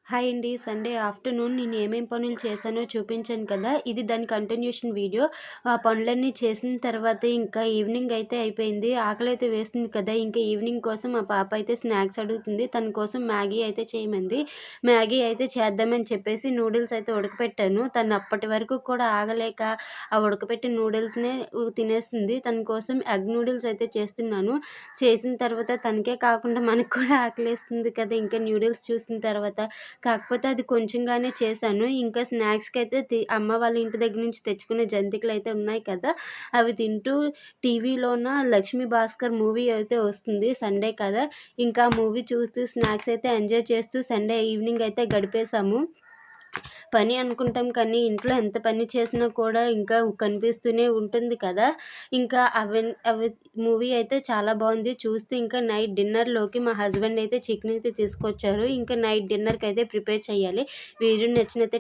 Hi అండి. Sunday afternoon నేను ఏమేం పనులు చేశానో చూపించాను కదా! ఇది దాని కంటిన్యూషన్ వీడియో. ఆ పనులన్నీ చేసిన తర్వాత ఇంకా ఈవినింగ్ అయితే అయిపోయింది. ఆకలైతే వేస్తుంది కదా! ఇంకా ఈవినింగ్ కోసం మా పాప అయితే స్నాక్స్ అడుగుతుంది. తన కోసం మ్యాగీ అయితే చేయమంది. మ్యాగీ అయితే చేద్దామని చెప్పేసి నూడిల్స్ అయితే ఉడకపెట్టాను. తను అప్పటి వరకు కూడా ఆగలేక ఆ ఉడకపెట్టిన నూడిల్స్‌నే తినేస్తుంది. తన కోసం ఎగ్ నూడిల్స్ అయితే చేస్తున్నాను. చేసిన తర్వాత తనకే కాకుండా మనకు కూడా ఆకలేస్తుంది కదా! ఇంకా నూడిల్స్ చూసిన తర్వాత. కాకపోతే అది కొంచెంగానే చేశాను. ఇంకా స్నాక్స్‌కైతే అమ్మ వాళ్ళ ఇంటి దగ్గర నుంచి తెచ్చుకునే జంతికలైతే ఉన్నాయి కదా! అవి తింటూ టీవీలోన 'లక్ష్మీ భాస్కర్' మూవీ అయితే వస్తుంది. సండే కదా! ఇంకా ఆ మూవీ చూస్తూ స్నాక్స్ అయితే ఎంజాయ్ చేస్తూ సండే ఈవినింగ్ అయితే గడిపేశాము. పని అనుకుంటాం కానీ ఇంట్లో ఎంత పని చేసినా కూడా ఇంకా కనిపిస్తూనే ఉంటుంది కదా! ఇంకా అవి మూవీ అయితే చాలా బావుంది. చూస్తూ ఇంకా నైట్ డిన్నర్‌లోకి మా హస్బెండ్ అయితే చికెన్ అయితే తీసుకొచ్చారు. ఇంకా నైట్ డిన్నర్‌కైతే ప్రిపేర్ చేయాలి. వీడియో నచ్చినట్టయితే